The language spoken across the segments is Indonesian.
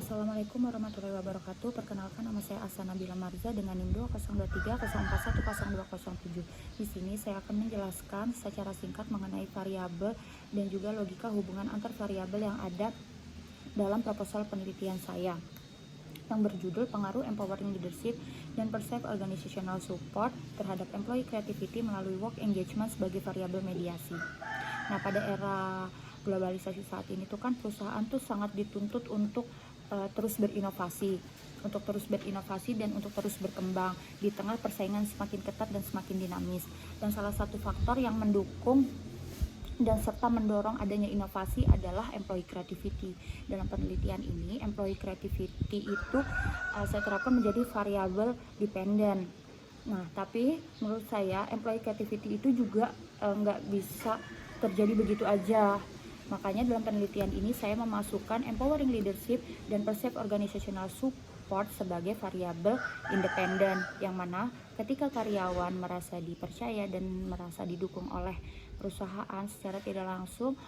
Assalamualaikum warahmatullahi wabarakatuh. Perkenalkan, nama saya Asa Nabila Marza dengan NIM 20230410207. Di sini saya akan menjelaskan secara singkat mengenai variabel dan juga logika hubungan antar variabel yang ada dalam proposal penelitian saya yang berjudul Pengaruh Empowering Leadership dan Perceived Organizational Support terhadap Employee Creativity melalui Work Engagement sebagai variabel mediasi. Nah, pada era globalisasi saat ini tuh kan perusahaan tuh sangat dituntut untuk terus berinovasi dan untuk terus berkembang di tengah persaingan semakin ketat dan semakin dinamis. Dan salah satu faktor yang mendukung dan serta mendorong adanya inovasi adalah employee creativity. Dalam penelitian ini, employee creativity itu saya terapkan menjadi variabel dependen. Nah, tapi menurut saya employee creativity itu juga nggak bisa terjadi begitu aja. Makanya dalam penelitian ini saya memasukkan empowering leadership dan perceived organizational support sebagai variabel independen, yang mana ketika karyawan merasa dipercaya dan merasa didukung oleh perusahaan secara tidak langsung,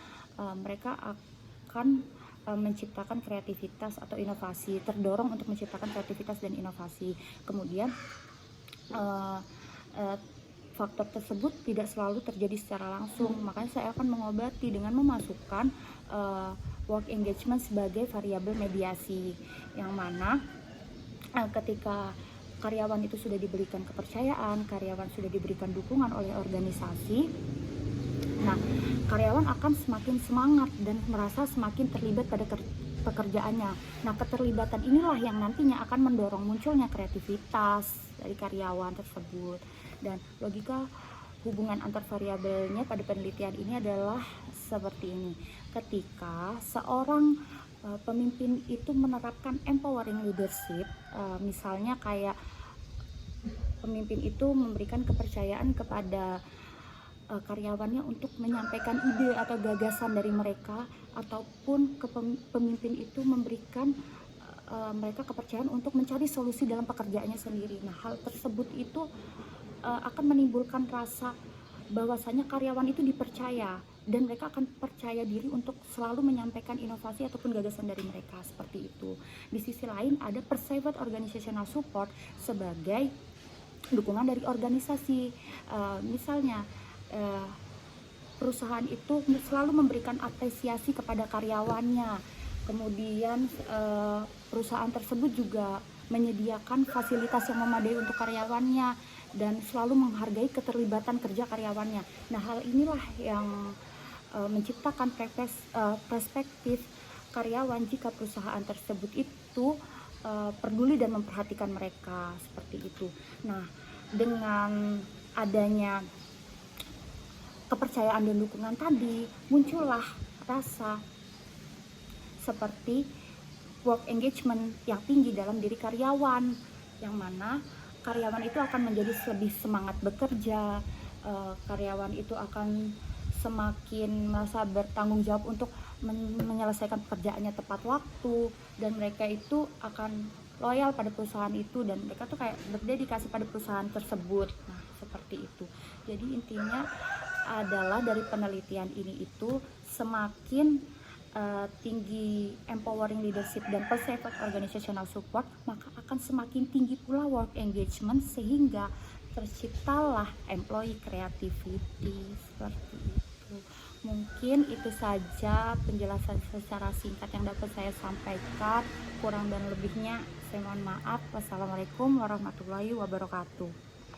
mereka akan menciptakan kreativitas atau inovasi, terdorong untuk menciptakan kreativitas dan inovasi. Kemudian faktor tersebut tidak selalu terjadi secara langsung, makanya saya akan mengobati dengan memasukkan work engagement sebagai variabel mediasi, yang mana ketika karyawan itu sudah diberikan kepercayaan, karyawan sudah diberikan dukungan oleh organisasi, nah karyawan akan semakin semangat dan merasa semakin terlibat pada pekerjaannya. Nah, keterlibatan inilah yang nantinya akan mendorong munculnya kreativitas dari karyawan tersebut. Dan logika hubungan antar variabelnya pada penelitian ini adalah seperti ini. Ketika seorang pemimpin itu menerapkan empowering leadership, misalnya kayak pemimpin itu memberikan kepercayaan kepada karyawannya untuk menyampaikan ide atau gagasan dari mereka, ataupun pemimpin itu memberikan mereka kepercayaan untuk mencari solusi dalam pekerjaannya sendiri. Nah, hal tersebut itu akan menimbulkan rasa bahwasanya karyawan itu dipercaya dan mereka akan percaya diri untuk selalu menyampaikan inovasi ataupun gagasan dari mereka, seperti itu. Di sisi lain ada perceived organizational support sebagai dukungan dari organisasi. Misalnya perusahaan itu selalu memberikan apresiasi kepada karyawannya, kemudian perusahaan tersebut juga menyediakan fasilitas yang memadai untuk karyawannya dan selalu menghargai keterlibatan kerja karyawannya. Nah, hal inilah yang menciptakan perspektif karyawan jika perusahaan tersebut itu peduli dan memperhatikan mereka, seperti itu. Nah, dengan adanya kepercayaan dan dukungan tadi, muncullah rasa seperti work engagement yang tinggi dalam diri karyawan, yang mana karyawan itu akan menjadi lebih semangat bekerja, karyawan itu akan semakin merasa bertanggung jawab untuk menyelesaikan pekerjaannya tepat waktu, dan mereka itu akan loyal pada perusahaan itu, dan mereka tuh kayak berdedikasi pada perusahaan tersebut. Nah, seperti itu. Jadi intinya adalah dari penelitian ini itu semakin tinggi empowering leadership dan perceived organizational support, maka akan semakin tinggi pula work engagement, sehingga terciptalah employee creativity, seperti itu. Mungkin itu saja penjelasan secara singkat yang dapat saya sampaikan. Kurang dan lebihnya saya mohon maaf. Wassalamualaikum warahmatullahi wabarakatuh.